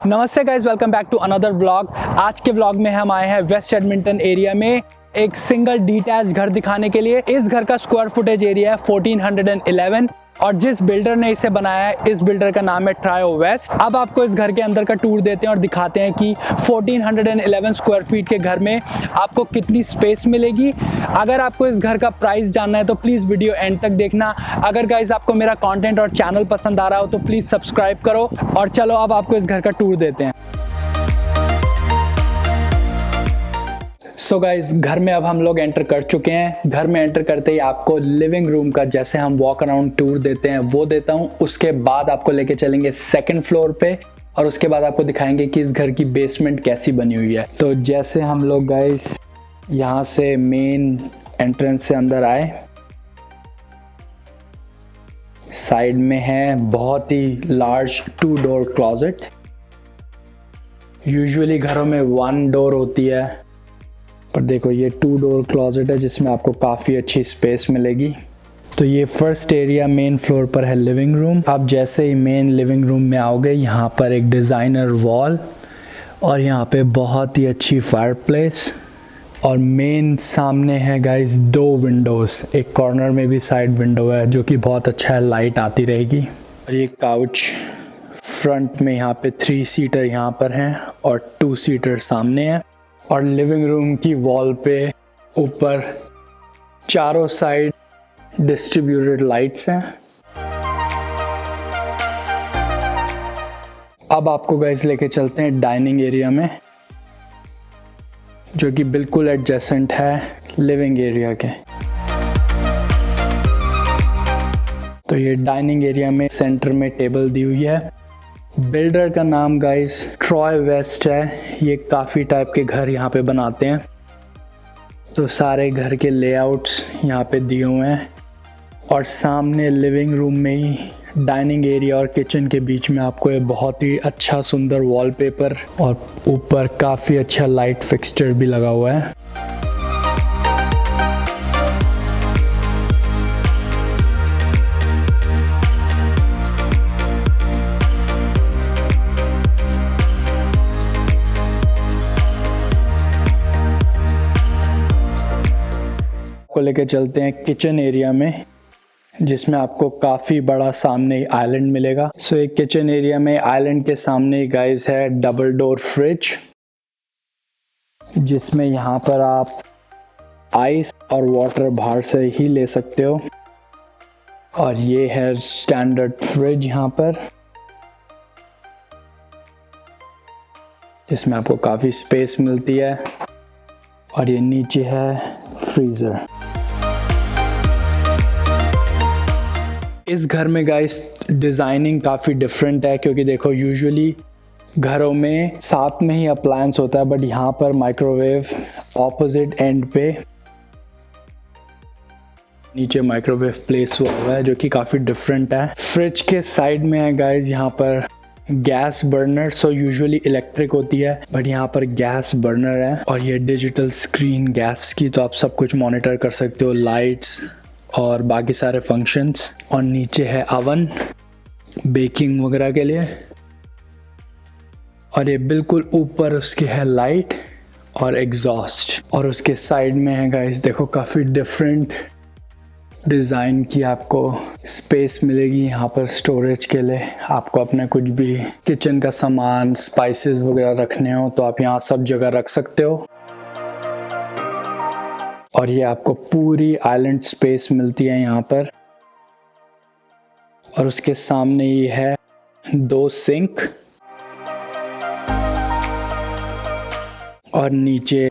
नमस्ते guys, welcome back to another vlog. आज के व्लॉग में हम आए हैं वेस्ट एडमिंटन एरिया में एक सिंगल डिटैच घर दिखाने के लिए। इस घर का स्क्वायर फुटेज एरिया है 1411 और जिस बिल्डर ने इसे बनाया है, इस बिल्डर का नाम है ट्रायोवेस्ट। अब आपको इस घर के अंदर का टूर देते हैं और दिखाते हैं कि 1411 स्क्वायर फीट के घर में आपको कितनी स्पेस मिलेगी। अगर आपको इस घर का प्राइस जानना है तो प्लीज़ वीडियो एंड तक देखना। अगर गाइज आपको मेरा कंटेंट और चैनल पसंद आ रहा हो तो प्लीज़ सब्सक्राइब करो। और चलो अब आपको इस घर का टूर देते हैं। सो गाइज, घर में अब हम लोग एंटर कर चुके हैं। घर में एंटर करते ही आपको लिविंग रूम का जैसे हम वॉक अराउंड टूर देते हैं वो देता हूं। उसके बाद आपको लेके चलेंगे सेकंड फ्लोर पे और उसके बाद आपको दिखाएंगे कि इस घर की बेसमेंट कैसी बनी हुई है। तो जैसे हम लोग गाइज यहाँ से मेन एंट्रेंस से अंदर आए, साइड में है बहुत ही लार्ज 2 डोर क्लोजेट। यूजुअली घरों में 1 डोर होती है, पर देखो ये 2 डोर क्लोजेट है जिसमें आपको काफ़ी अच्छी स्पेस मिलेगी। तो ये फर्स्ट एरिया मेन फ्लोर पर है लिविंग रूम। आप जैसे ही मेन लिविंग रूम में आओगे, यहाँ पर एक डिज़ाइनर वॉल और यहाँ पे बहुत ही अच्छी फायरप्लेस और मेन सामने है गाइस 2 विंडोज़। एक कॉर्नर में भी साइड विंडो है जो कि बहुत अच्छा है, लाइट आती रहेगी। और ये काउच फ्रंट में यहाँ पे 3 सीटर यहाँ पर हैं और 2 सीटर सामने है। और लिविंग रूम की वॉल पे ऊपर चारों साइड डिस्ट्रीब्यूटेड लाइट्स हैं। अब आपको गाइस लेके चलते हैं डाइनिंग एरिया में, जो कि बिल्कुल एडजेसेंट है लिविंग एरिया के। तो ये डाइनिंग एरिया में सेंटर में टेबल दी हुई है। बिल्डर का नाम गाइस ट्रॉयवेस्ट है। ये काफ़ी टाइप के घर यहाँ पे बनाते हैं। तो सारे घर के लेआउट्स यहाँ पे दिए हुए हैं और सामने लिविंग रूम में ही डाइनिंग एरिया और किचन के बीच में आपको ये बहुत ही अच्छा सुंदर वॉलपेपर और ऊपर काफ़ी अच्छा लाइट फिक्सचर भी लगा हुआ है। को लेके चलते हैं किचन एरिया में, जिसमें आपको काफ़ी बड़ा सामने आइलैंड मिलेगा। सो एक किचन एरिया में आइलैंड के सामने गाइस है डबल डोर फ्रिज, जिसमें यहाँ पर आप आइस और वाटर बाहर से ही ले सकते हो। और ये है स्टैंडर्ड फ्रिज यहाँ पर, जिसमें आपको काफ़ी स्पेस मिलती है। और ये नीचे है फ्रीज़र। इस घर में गाइस डिज़ाइनिंग काफ़ी डिफरेंट है, क्योंकि देखो यूजुअली घरों में साथ में ही अप्लायंस होता है, बट यहाँ पर माइक्रोवेव ऑपोजिट एंड पे नीचे माइक्रोवेव प्लेस हुआ है, जो कि काफ़ी डिफरेंट है। फ्रिज के साइड में है गाइस यहाँ पर gas burner. So usually electric होती है, बट यहाँ पर गैस बर्नर है। और ये डिजिटल स्क्रीन गैस की, तो आप सब कुछ मॉनिटर कर सकते हो, लाइट्स और बाकी सारे फंक्शंस। और नीचे है अवन बेकिंग वगैरह के लिए। और ये बिल्कुल ऊपर उसके है लाइट और एग्जॉस्ट। और उसके साइड में है गाइस देखो काफ़ी डिफरेंट डिज़ाइन की आपको स्पेस मिलेगी यहाँ पर स्टोरेज के लिए। आपको अपने कुछ भी किचन का सामान, स्पाइसेस वगैरह रखने हो तो आप यहाँ सब जगह रख सकते हो। और ये आपको पूरी आइलैंड स्पेस मिलती है यहाँ पर। और उसके सामने ही है 2 सिंक और नीचे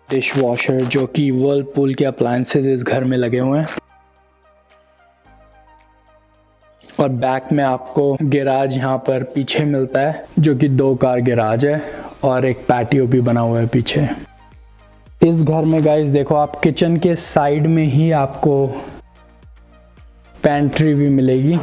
डिश वॉशर, जो कि व्हर्लपूल के अप्लायंसेस इस घर में लगे हुए हैं। और बैक में आपको गैराज यहाँ पर पीछे मिलता है, जो कि 2 कार गैराज है और एक पैटियो भी बना हुआ है पीछे। इस घर में गाइस देखो आप किचन के साइड में ही आपको पैंट्री भी मिलेगी,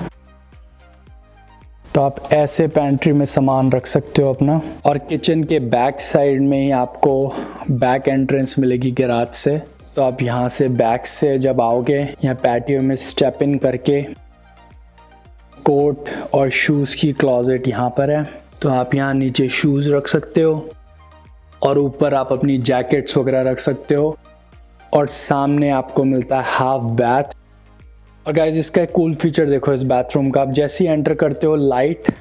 तो आप ऐसे पैंट्री में सामान रख सकते हो अपना। और किचन के बैक साइड में ही आपको बैक एंट्रेंस मिलेगी गैराज से। तो आप यहाँ से बैक से जब आओगे, यहाँ पैटियो में स्टेप इन करके कोट और शूज़ की क्लॉजेट यहाँ पर है। तो आप यहाँ नीचे शूज़ रख सकते हो और ऊपर आप अपनी जैकेट्स वगैरह रख सकते हो। और सामने आपको मिलता है हाफ बैथ। और गाइज इसका एक कूल फीचर देखो इस बाथरूम का, आप जैसे ही एंटर करते हो light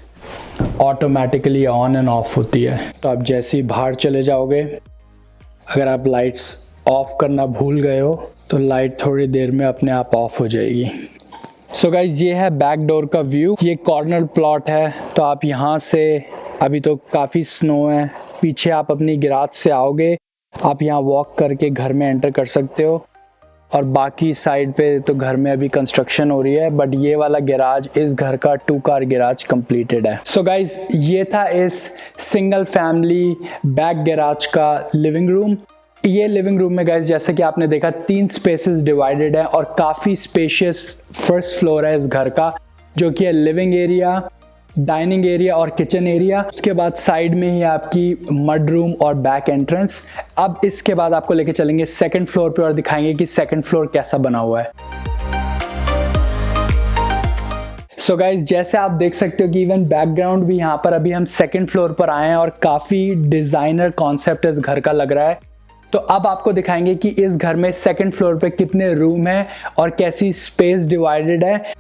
automatically on end of होती है। तो आप जैसे ही बाहर चले जाओगे, अगर आप लाइट्स ऑफ करना भूल गए हो तो लाइट थोड़ी देर में अपने आप ऑफ हो जाएगी। सो गाइज ये है बैक डोर का व्यू। ये कॉर्नर प्लॉट है, तो आप यहाँ से, अभी तो काफ़ी स्नो है, पीछे आप अपनी गैराज से आओगे, आप यहाँ वॉक करके घर में एंटर कर सकते हो। और बाकी साइड पे तो घर में अभी कंस्ट्रक्शन हो रही है, बट ये वाला गैराज, इस घर का 2 कार गैराज कंप्लीटेड है। सो गाइज ये था इस सिंगल फैमिली बैक गैराज का लिविंग रूम। ये लिविंग रूम में गाइज जैसे कि आपने देखा 3 स्पेसेस डिवाइडेड है और काफ़ी स्पेशियस फर्स्ट फ्लोर है इस घर का, जो कि है लिविंग एरिया, डाइनिंग एरिया और किचन एरिया। उसके बाद साइड में ही आपकी मड रूम और बैक एंट्रेंस। अब इसके बाद आपको लेके चलेंगे सेकंड फ्लोर पे और दिखाएंगे कि सेकंड फ्लोर कैसा बना हुआ है। सो गाइज जैसे आप देख सकते हो कि इवन बैकग्राउंड भी यहाँ पर, अभी हम सेकंड फ्लोर पर आए हैं और काफ़ी डिज़ाइनर कॉन्सेप्ट इस घर का लग रहा है। तो अब आपको दिखाएंगे कि इस घर में सेकंड फ्लोर पे कितने रूम हैं और कैसी स्पेस डिवाइडेड है।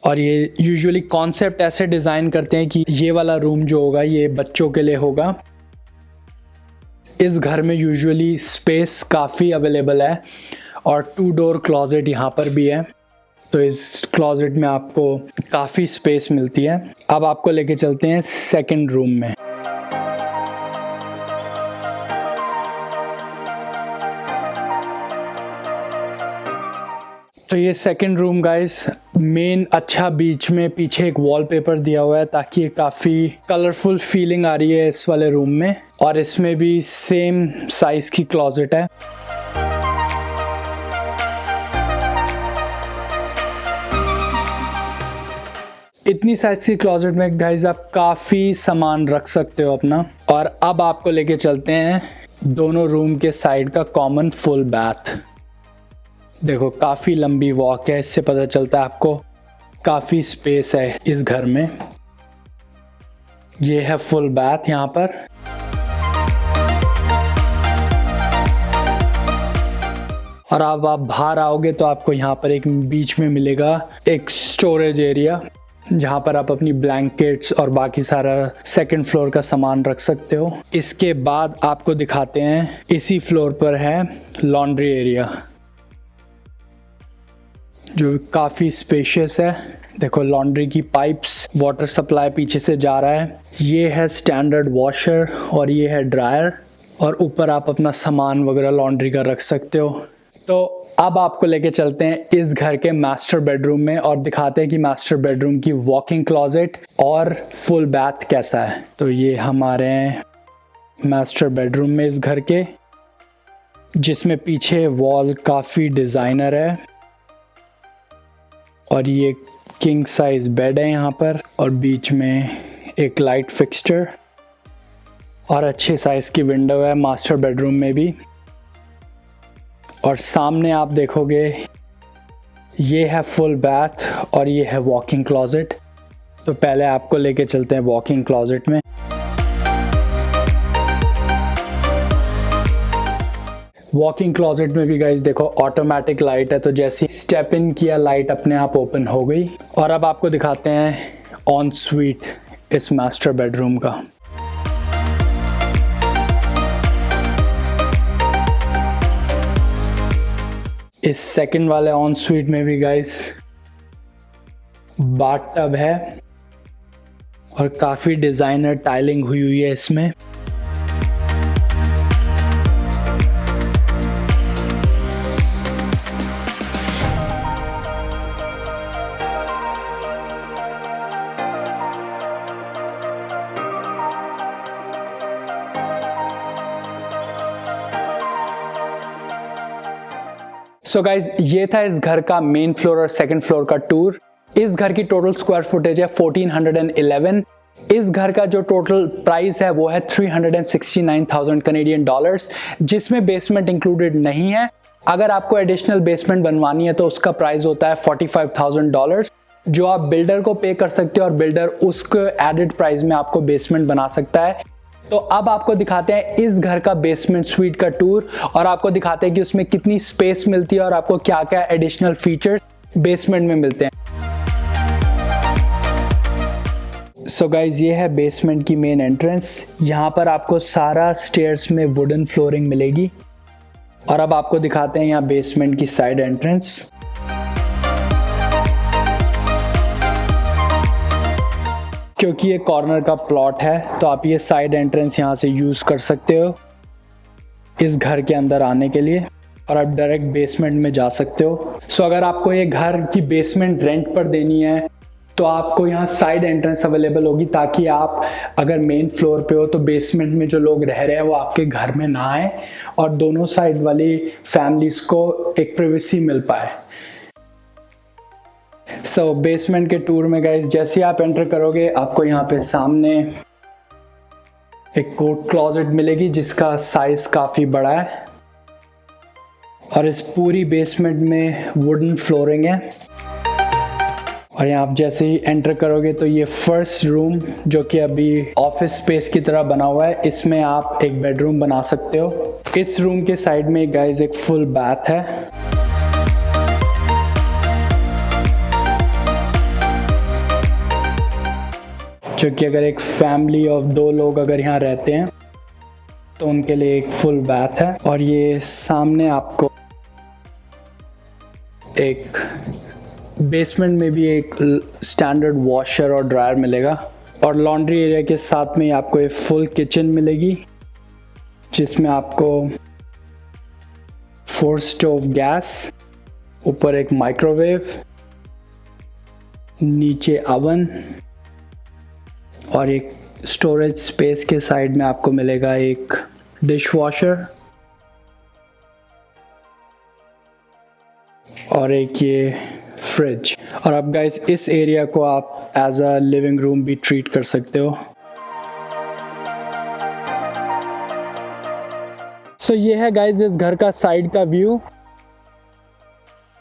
और ये यूजुअली कॉन्सेप्ट ऐसे डिज़ाइन करते हैं कि ये वाला रूम जो होगा ये बच्चों के लिए होगा। इस घर में यूजुअली स्पेस काफ़ी अवेलेबल है और 2 डोर क्लोजेट यहाँ पर भी है, तो इस क्लोजेट में आपको काफ़ी स्पेस मिलती है। अब आपको लेके चलते हैं सेकंड रूम में। तो ये सेकंड रूम गाइस, मेन अच्छा बीच में पीछे एक वॉलपेपर दिया हुआ है ताकि ये काफ़ी कलरफुल फीलिंग आ रही है इस वाले रूम में। और इसमें भी सेम साइज की क्लोजेट है। इतनी साइज की क्लोजेट में गाइस आप काफ़ी सामान रख सकते हो अपना। और अब आपको लेके चलते हैं दोनों रूम के साइड का कॉमन फुल बैथ। देखो काफ़ी लंबी वॉक है, इससे पता चलता है आपको काफ़ी स्पेस है इस घर में। ये है फुल बैथ यहाँ पर। और अब आप बाहर आओगे तो आपको यहाँ पर एक बीच में मिलेगा एक स्टोरेज एरिया, जहाँ पर आप अपनी ब्लैंकेट्स और बाकी सारा सेकंड फ्लोर का सामान रख सकते हो। इसके बाद आपको दिखाते हैं इसी फ्लोर पर है लॉन्ड्री एरिया, जो काफ़ी स्पेशियस है। देखो लॉन्ड्री की पाइप्स, वाटर सप्लाई पीछे से जा रहा है। ये है स्टैंडर्ड वॉशर और ये है ड्रायर, और ऊपर आप अपना सामान वगैरह लॉन्ड्री का रख सकते हो। तो अब आपको लेके चलते हैं इस घर के मास्टर बेडरूम में और दिखाते हैं कि मास्टर बेडरूम की वॉकिंग क्लोजेट और फुल बैथ कैसा है। तो ये हमारे मास्टर बेडरूम में इस घर के, जिसमें पीछे वॉल काफ़ी डिज़ाइनर है और ये किंग साइज बेड है यहाँ पर, और बीच में एक लाइट फिक्सचर और अच्छे साइज की विंडो है मास्टर बेडरूम में भी। और सामने आप देखोगे ये है फुल बैथ और ये है वॉकिंग क्लोजेट। तो पहले आपको लेके चलते हैं वॉकिंग क्लोजेट में। वॉकिंग क्लोजेट में भी गाइस देखो ऑटोमेटिक लाइट है, तो जैसे स्टेप इन किया लाइट अपने आप ओपन हो गई। और अब आपको दिखाते हैं ऑन स्वीट इस मास्टर बेडरूम का। इस सेकंड वाले ऑन स्वीट में भी गाइस बाथटब है और काफ़ी डिज़ाइनर टाइलिंग हुई है इसमें। सो गाइज ये था इस घर का मेन फ्लोर और सेकंड फ्लोर का टूर। इस घर की टोटल स्क्वायर फुटेज है 1411। इस घर का जो टोटल प्राइस है वो है 369,000 कैनेडियन डॉलर्स, जिसमें बेसमेंट इंक्लूडेड नहीं है अगर आपको एडिशनल बेसमेंट बनवानी है तो उसका प्राइस होता है $45,000, जो आप बिल्डर को पे कर सकते हो और बिल्डर उसके एडेड प्राइस में आपको बेसमेंट बना सकता है। तो अब आपको दिखाते हैं इस घर का बेसमेंट स्वीट का टूर और आपको दिखाते हैं कि उसमें कितनी स्पेस मिलती है और आपको क्या क्या एडिशनल फीचर्स बेसमेंट में मिलते हैं। सो गाइज, ये है बेसमेंट की मेन एंट्रेंस। यहाँ पर आपको सारा स्टेयर्स में वुडन फ्लोरिंग मिलेगी। और अब आपको दिखाते हैं यहाँ बेसमेंट की साइड एंट्रेंस। क्योंकि ये कॉर्नर का प्लॉट है तो आप ये साइड एंट्रेंस यहाँ से यूज़ कर सकते हो इस घर के अंदर आने के लिए और आप डायरेक्ट बेसमेंट में जा सकते हो। सो अगर आपको ये घर की बेसमेंट रेंट पर देनी है तो आपको यहाँ साइड एंट्रेंस अवेलेबल होगी, ताकि आप अगर मेन फ्लोर पे हो तो बेसमेंट में जो लोग रह रहे हैं वो आपके घर में ना आए और दोनों साइड वाली फैमिलीज को एक प्राइवेसी मिल पाए। सो बेसमेंट के टूर में गाइस, जैसे आप एंटर करोगे आपको यहाँ पे सामने एक कोट क्लोजेट मिलेगी जिसका साइज काफ़ी बड़ा है और इस पूरी बेसमेंट में वुडन फ्लोरिंग है। और यहाँ आप जैसे ही एंटर करोगे तो ये फर्स्ट रूम जो कि अभी ऑफिस स्पेस की तरह बना हुआ है, इसमें आप एक बेडरूम बना सकते हो। इस रूम के साइड में गाइस एक फुल बाथ है। जो कि अगर एक फैमिली ऑफ 2 लोग अगर यहाँ रहते हैं तो उनके लिए एक फुल बाथ है। और ये सामने आपको एक बेसमेंट में भी एक स्टैंडर्ड वॉशर और ड्रायर मिलेगा और लॉन्ड्री एरिया के साथ में आपको एक फुल किचन मिलेगी जिसमें आपको 4 स्टोव गैस, ऊपर एक माइक्रोवेव, नीचे ओवन और एक स्टोरेज स्पेस के साइड में आपको मिलेगा एक डिश वॉशर और एक ये फ्रिज। और अब गाइस इस एरिया को आप एज अ लिविंग रूम भी ट्रीट कर सकते हो। सो ये है गाइस इस घर का साइड का व्यू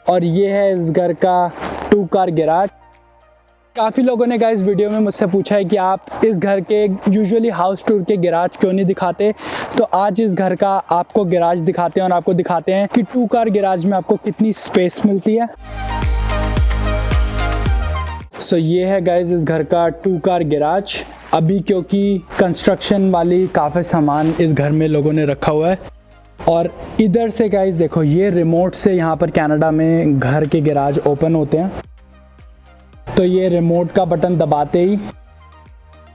और ये है इस घर का 2 कार गैराज। काफ़ी लोगों ने गाइस वीडियो में मुझसे पूछा है कि आप इस घर के यूजुअली हाउस टूर के गैराज क्यों नहीं दिखाते, तो आज इस घर का आपको गैराज दिखाते हैं और आपको दिखाते हैं कि 2 कार गैराज में आपको कितनी स्पेस मिलती है। सो ये है गाइस इस घर का 2 कार गैराज। अभी क्योंकि कंस्ट्रक्शन वाली काफ़ी सामान इस घर में लोगों ने रखा हुआ है। और इधर से गाइस देखो, ये रिमोट से यहाँ पर कनाडा में घर के गैराज ओपन होते हैं। तो ये रिमोट का बटन दबाते ही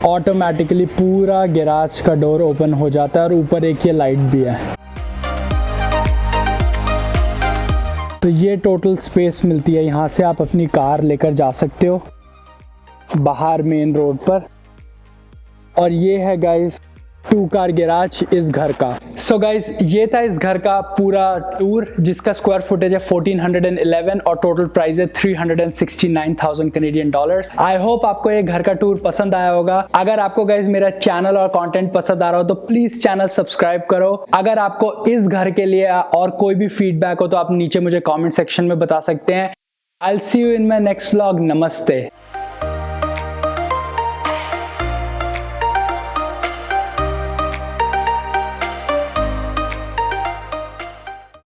ऑटोमेटिकली पूरा गैराज का डोर ओपन हो जाता है और ऊपर एक ये लाइट भी है। तो ये टोटल स्पेस मिलती है, यहाँ से आप अपनी कार लेकर जा सकते हो बाहर मेन रोड पर। और ये है गाइस 2 कार गैराज इस घर का। सो गाइस ये था इस घर का पूरा टूर जिसका स्क्वायर फुटेज है 1411 और टोटल प्राइस है $369,000 कैनेडियन डॉलर्स। आई होप आपको ये घर का टूर पसंद आया होगा। अगर आपको गाइस मेरा चैनल और कंटेंट पसंद आ रहा हो तो प्लीज चैनल सब्सक्राइब करो। अगर आपको इस घर के लिए और कोई भी फीडबैक हो तो आप नीचे मुझे कॉमेंट सेक्शन में बता सकते हैं। I will see you in my next vlog. नमस्ते।